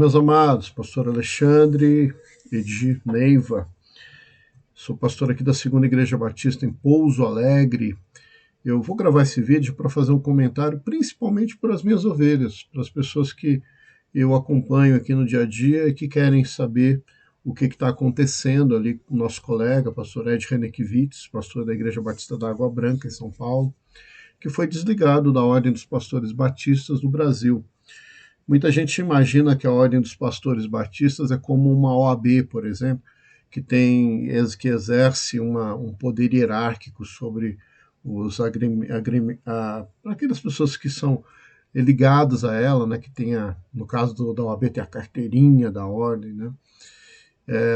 meus amados, pastor Alexandre, Edi, Neiva. Sou pastor aqui da Segunda Igreja Batista em Pouso Alegre. Eu vou gravar esse vídeo para fazer um comentário, principalmente para as minhas ovelhas, para as pessoas que eu acompanho aqui no dia a dia e que querem saber o que está acontecendo ali com o nosso colega, pastor Ed Renekiewicz, pastor da Igreja Batista da Água Branca, em São Paulo, que foi desligado da Ordem dos Pastores Batistas do Brasil. Muita gente imagina que a Ordem dos Pastores Batistas é como uma OAB, por exemplo, que exerce um poder hierárquico sobre os aquelas pessoas que são ligadas a ela, né, que tem no caso da OAB tem a carteirinha da ordem, né?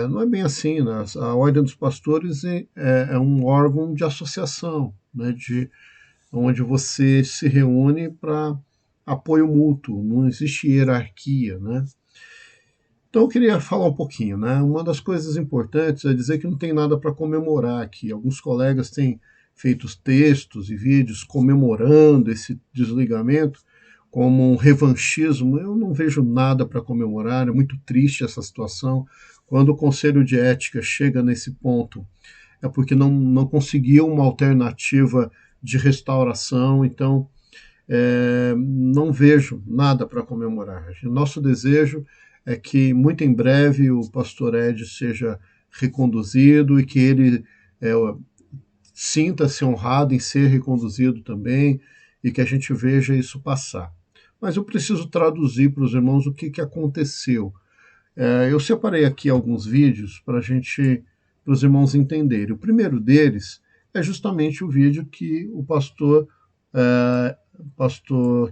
Não é bem assim, né? A Ordem dos Pastores é um órgão de associação, né, onde você se reúne para apoio mútuo, não existe hierarquia, né? Então eu queria falar um pouquinho, né? Uma das coisas importantes é dizer que não tem nada para comemorar aqui. Alguns colegas têm feito textos e vídeos comemorando esse desligamento como um revanchismo. Eu não vejo nada para comemorar, é muito triste essa situação. Quando o Conselho de Ética chega nesse ponto, é porque não conseguiu uma alternativa de restauração, então não vejo nada para comemorar. Nosso desejo é que muito em breve o pastor Ed seja reconduzido e que ele sinta-se honrado em ser reconduzido também e que a gente veja isso passar. Mas eu preciso traduzir para os irmãos o que aconteceu. Eu separei aqui alguns vídeos para os irmãos entenderem. O primeiro deles é justamente o vídeo que o pastor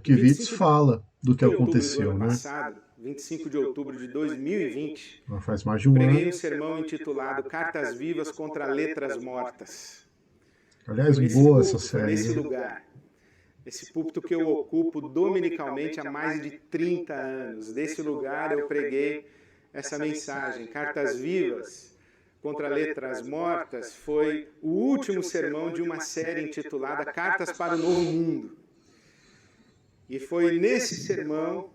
Kiewicz fala do que aconteceu, né? Passado, 25 de outubro de 2020, faz mais de um ano. Preguei um sermão intitulado Cartas Vivas contra Letras Mortas. Aliás, boa essa série. Nesse lugar, esse púlpito que eu ocupo dominicalmente há mais de 30 anos. Desse lugar eu preguei essa mensagem, Cartas Vivas contra Letras Mortas. Foi o último sermão de uma série intitulada Cartas para o Novo Mundo. E foi nesse sermão,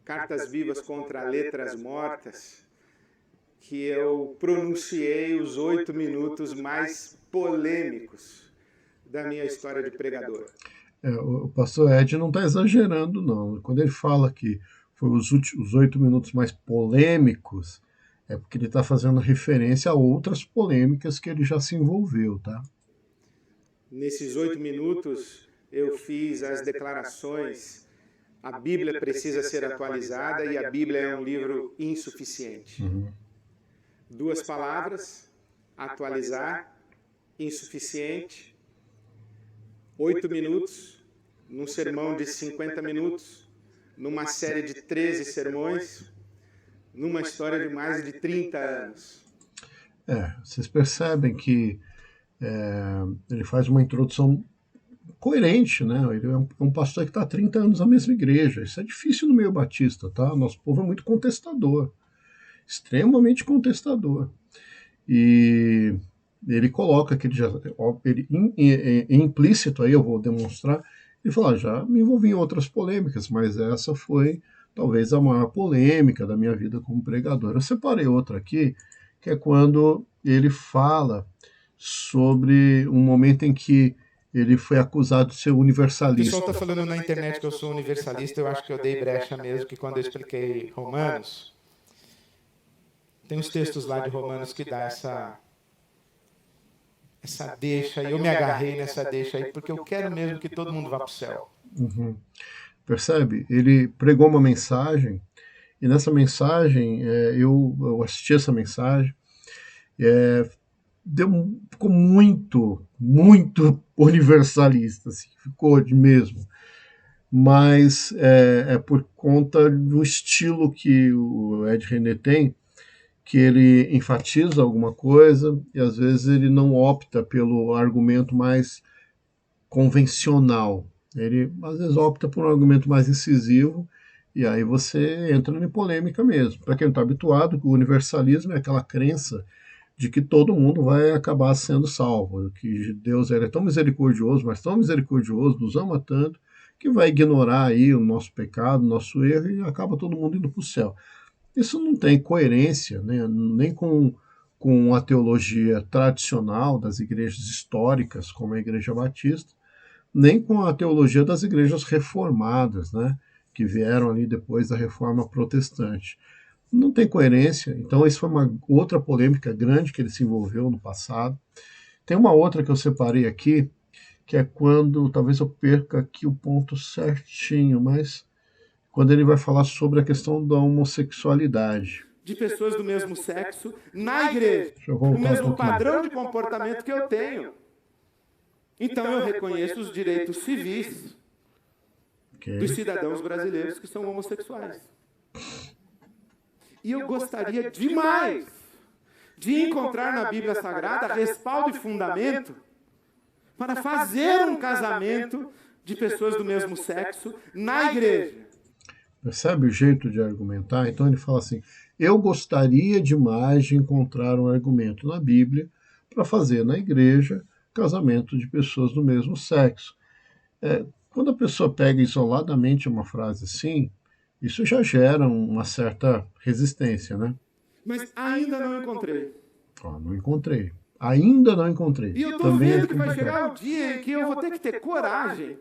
Cartas Vivas contra Letras Mortas, que eu pronunciei os 8 minutos mais polêmicos da minha história de pregador. O pastor Ed não está exagerando, não. Quando ele fala que foi os 8 minutos mais polêmicos, é porque ele está fazendo referência a outras polêmicas que ele já se envolveu, tá? Nesses 8 minutos, eu fiz as declarações: a Bíblia precisa ser atualizada e a Bíblia é um livro insuficiente. Duas palavras: atualizar, insuficiente. 8 minutos, num sermão de 50 minutos, numa série de 13 sermões, numa história de mais de 30 anos. Vocês percebem que ele faz uma introdução coerente, né? Ele é um pastor que está há 30 anos na mesma igreja. Isso é difícil no meio batista, tá? Nosso povo é muito contestador, extremamente contestador. E ele coloca que implícito, aí eu vou demonstrar, ele fala, já me envolvi em outras polêmicas, mas essa foi talvez a maior polêmica da minha vida como pregador. Eu separei outra aqui, que é quando ele fala sobre um momento em que ele foi acusado de ser universalista. O pessoal está falando na internet que eu sou universalista, eu acho que eu dei brecha mesmo, que quando eu expliquei Romanos, tem uns textos lá de Romanos que dá essa deixa, e eu me agarrei nessa deixa aí, porque eu quero mesmo que todo mundo vá para o céu. Percebe? Ele pregou uma mensagem, e nessa mensagem, eu assisti essa mensagem, ficou muito universalista, assim, ficou mesmo. Mas é por conta do estilo que o Ed René tem, que ele enfatiza alguma coisa e às vezes ele não opta pelo argumento mais convencional. Ele às vezes opta por um argumento mais incisivo e aí você entra em polêmica mesmo. Para quem não está habituado, o universalismo é aquela crença de que todo mundo vai acabar sendo salvo, que Deus é tão misericordioso, mas tão misericordioso, nos ama tanto, que vai ignorar aí o nosso pecado, o nosso erro e acaba todo mundo indo para o céu. Isso não tem coerência, né, nem com a teologia tradicional das igrejas históricas, como a Igreja Batista, nem com a teologia das igrejas reformadas, né, que vieram ali depois da Reforma Protestante. Não tem coerência, então isso foi uma outra polêmica grande que ele se envolveu no passado. Tem uma outra que eu separei aqui, que é quando, talvez eu perca aqui o ponto certinho, mas quando ele vai falar sobre a questão da homossexualidade. De pessoas do mesmo sexo na igreja. Deixa eu O voltar um mesmo pouquinho. padrão de comportamento que eu tenho. Então eu reconheço os direitos civis Ok. dos cidadãos brasileiros que são homossexuais. E eu gostaria demais de encontrar na Bíblia Sagrada respaldo e fundamento para fazer um casamento de pessoas do mesmo sexo na igreja. Percebe o jeito de argumentar? Então ele fala assim: eu gostaria demais de encontrar um argumento na Bíblia para fazer na igreja casamento de pessoas do mesmo sexo. Quando a pessoa pega isoladamente uma frase assim, isso já gera uma certa resistência, né? Mas ainda não encontrei. Não encontrei. Ainda não encontrei. E eu estou Também vendo é que vai chegar o dia em que eu vou ter que ter coragem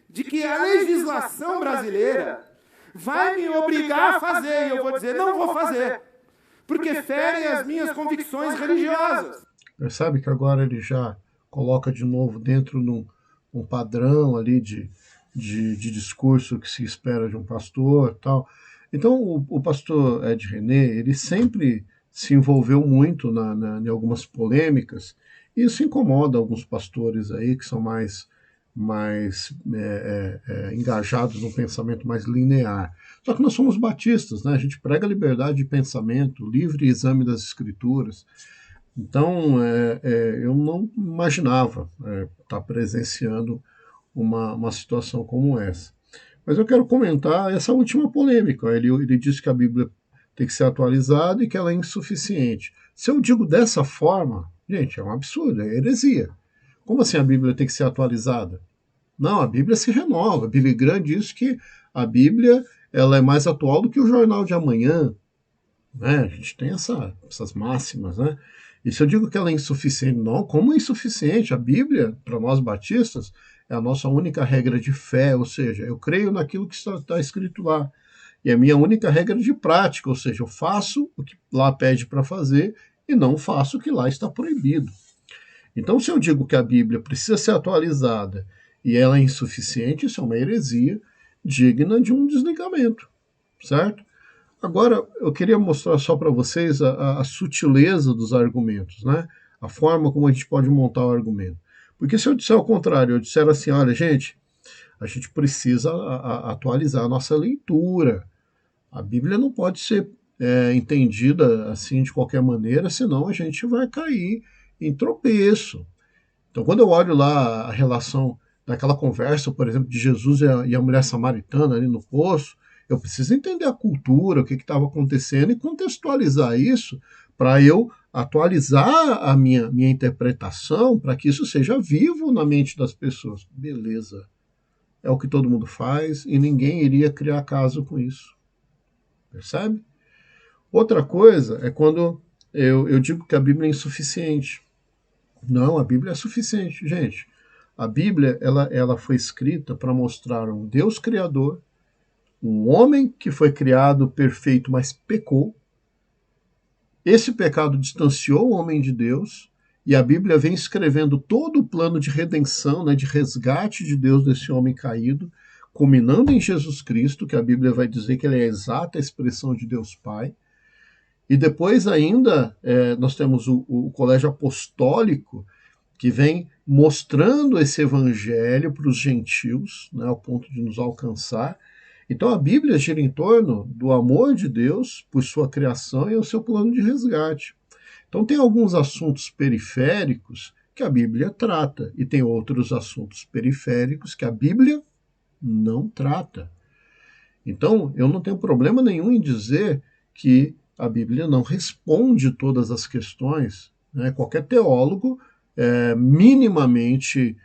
de que a legislação brasileira vai me obrigar a fazer. E eu vou dizer, não vou fazer, porque ferem as minhas convicções religiosas. Percebe que agora ele já coloca de novo dentro de um padrão ali de discurso que se espera de um pastor tal. Então o pastor Ed René, ele sempre se envolveu muito em algumas polêmicas, e isso incomoda alguns pastores aí que são mais engajados num pensamento mais linear. Só que nós somos batistas, né? A gente prega liberdade de pensamento, livre exame das escrituras. Então, eu não imaginava estar presenciando uma situação como essa. Mas eu quero comentar essa última polêmica. Ele disse que a Bíblia tem que ser atualizada e que ela é insuficiente. Se eu digo dessa forma, gente, é um absurdo, é heresia. Como assim a Bíblia tem que ser atualizada? Não, a Bíblia se renova. Billy Graham diz que a Bíblia ela é mais atual do que o Jornal de Amanhã. Né? A gente tem essas máximas, né? E se eu digo que ela é insuficiente, não, como é insuficiente? A Bíblia, para nós batistas, é a nossa única regra de fé, ou seja, eu creio naquilo que está escrito lá. E é a minha única regra de prática, ou seja, eu faço o que lá pede para fazer e não faço o que lá está proibido. Então, se eu digo que a Bíblia precisa ser atualizada e ela é insuficiente, isso é uma heresia digna de um desligamento, certo? Agora, eu queria mostrar só para vocês a sutileza dos argumentos, né? A forma como a gente pode montar o argumento. Porque se eu disser o contrário, eu disser assim, olha, gente, a gente precisa atualizar a nossa leitura. A Bíblia não pode ser entendida assim de qualquer maneira, senão a gente vai cair em tropeço. Então, quando eu olho lá a relação daquela conversa, por exemplo, de Jesus e a mulher samaritana ali no poço, eu preciso entender a cultura, o que estava acontecendo e contextualizar isso para eu atualizar a minha interpretação para que isso seja vivo na mente das pessoas. Beleza. É o que todo mundo faz e ninguém iria criar caso com isso. Percebe? Outra coisa é quando eu digo que a Bíblia é insuficiente. Não, a Bíblia é suficiente, gente. A Bíblia ela foi escrita para mostrar um Deus criador, um homem que foi criado perfeito, mas pecou. Esse pecado distanciou o homem de Deus, e a Bíblia vem escrevendo todo o plano de redenção, né, de resgate de Deus desse homem caído, culminando em Jesus Cristo, que a Bíblia vai dizer que ele é a exata expressão de Deus Pai. E depois ainda nós temos o colégio apostólico, que vem mostrando esse evangelho para os gentios, né, ao ponto de nos alcançar. Então a Bíblia gira em torno do amor de Deus por sua criação e o seu plano de resgate. Então tem alguns assuntos periféricos que a Bíblia trata e tem outros assuntos periféricos que a Bíblia não trata. Então eu não tenho problema nenhum em dizer que a Bíblia não responde todas as questões. Né? Qualquer teólogo minimamente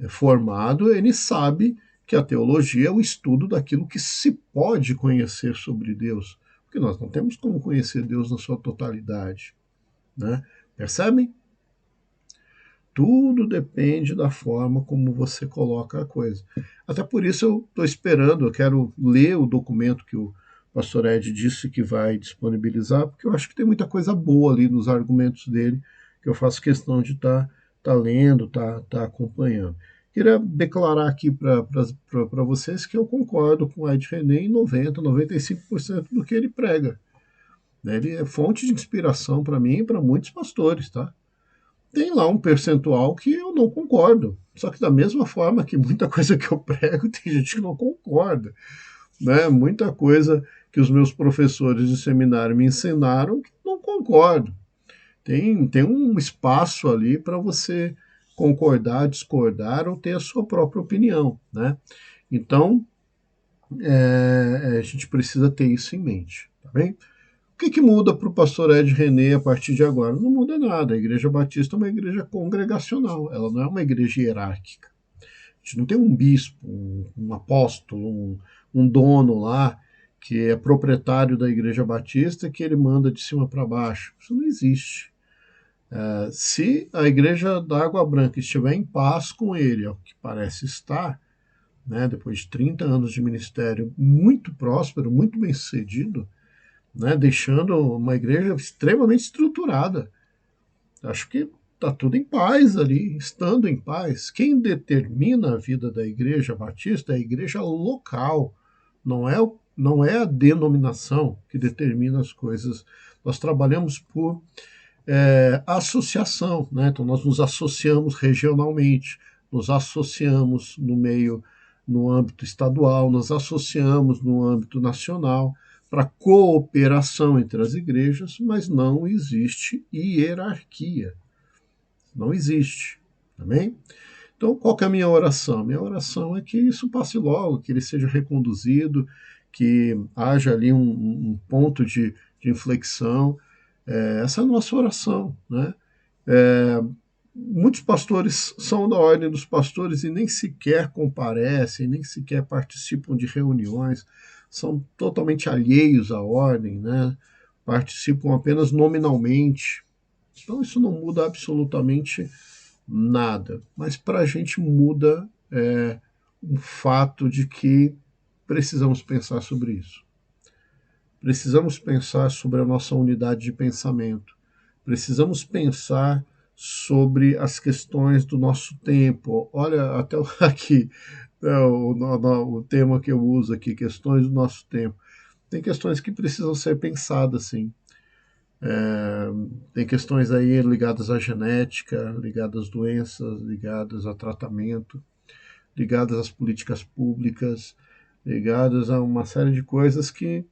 formado, ele sabe que a teologia é o estudo daquilo que se pode conhecer sobre Deus, porque nós não temos como conhecer Deus na sua totalidade, né? Percebem? Tudo depende da forma como você coloca a coisa. Até por isso eu estou esperando, eu quero ler o documento que o pastor Ed disse que vai disponibilizar, porque eu acho que tem muita coisa boa ali nos argumentos dele, que eu faço questão de tá lendo, tá acompanhando. Queria declarar aqui para vocês que eu concordo com o Ed René em 95% do que ele prega. Ele é fonte de inspiração para mim e para muitos pastores, tá? Tem lá um percentual que eu não concordo. Só que da mesma forma que muita coisa que eu prego, tem gente que não concorda. Né? Muita coisa que os meus professores de seminário me ensinaram que não concordo. Tem um espaço ali para você concordar, discordar ou ter a sua própria opinião. Né? Então, a gente precisa ter isso em mente. Tá bem? O que muda para o pastor Ed René a partir de agora? Não muda nada. A Igreja Batista é uma igreja congregacional, ela não é uma igreja hierárquica. A gente não tem um bispo, um apóstolo, um dono lá que é proprietário da Igreja Batista que ele manda de cima para baixo. Isso não existe. Se a Igreja da Água Branca estiver em paz com ele, é o que parece estar, né, depois de 30 anos de ministério muito próspero, muito bem sucedido, né, deixando uma igreja extremamente estruturada. Acho que está tudo em paz ali, estando em paz. Quem determina a vida da igreja batista é a igreja local, não é a denominação que determina as coisas. Nós trabalhamos por associação, né? Então nós nos associamos regionalmente, nos associamos no âmbito estadual, nos associamos no âmbito nacional, para cooperação entre as igrejas, mas não existe hierarquia. Não existe. Amém? Então, qual que é a minha oração? Minha oração é que isso passe logo, que ele seja reconduzido, que haja ali um ponto de inflexão. Essa é a nossa oração. Né? Muitos pastores são da ordem dos pastores e nem sequer comparecem, nem sequer participam de reuniões, são totalmente alheios à ordem, né? Participam apenas nominalmente. Então isso não muda absolutamente nada. Mas para a gente muda o fato de que precisamos pensar sobre isso. Precisamos pensar sobre a nossa unidade de pensamento. Precisamos pensar sobre as questões do nosso tempo. Olha, até aqui, o tema que eu uso aqui, questões do nosso tempo. Tem questões que precisam ser pensadas, sim. Tem questões aí ligadas à genética, ligadas às doenças, ligadas a tratamento, ligadas às políticas públicas, ligadas a uma série de coisas que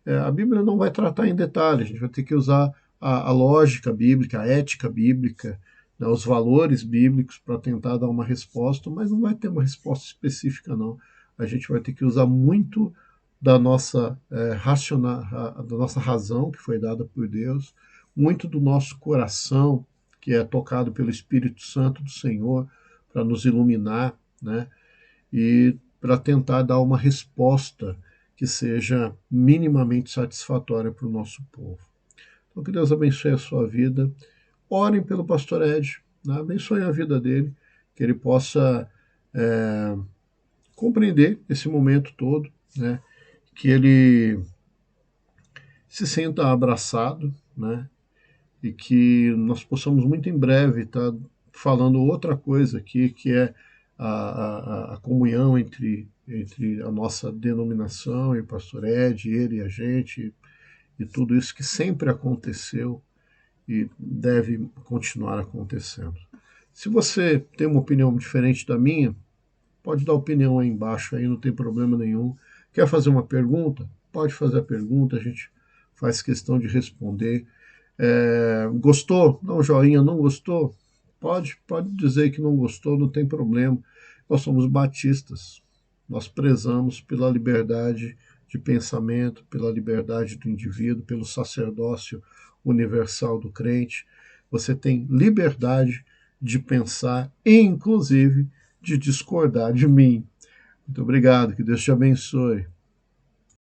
a Bíblia não vai tratar em detalhe. A gente vai ter que usar a lógica bíblica, a ética bíblica, né, os valores bíblicos para tentar dar uma resposta, mas não vai ter uma resposta específica, não. A gente vai ter que usar muito da nossa, da nossa razão, que foi dada por Deus, muito do nosso coração, que é tocado pelo Espírito Santo do Senhor, para nos iluminar, né, e para tentar dar uma resposta que seja minimamente satisfatória para o nosso povo. Então, que Deus abençoe a sua vida. Orem pelo pastor Ed, né? Abençoem a vida dele, que ele possa compreender esse momento todo, né? Que ele se sinta abraçado, né? E que nós possamos muito em breve estar falando outra coisa aqui, que é a comunhão entre a nossa denominação e o pastor Ed, ele e a gente, e tudo isso que sempre aconteceu e deve continuar acontecendo. Se você tem uma opinião diferente da minha, pode dar opinião aí embaixo, aí não tem problema nenhum. Quer fazer uma pergunta? Pode fazer a pergunta, a gente faz questão de responder. Gostou? Dá um joinha. Não gostou? Pode dizer que não gostou, não tem problema. Nós somos batistas. Nós prezamos pela liberdade de pensamento, pela liberdade do indivíduo, pelo sacerdócio universal do crente. Você tem liberdade de pensar e, inclusive, de discordar de mim. Muito obrigado, que Deus te abençoe.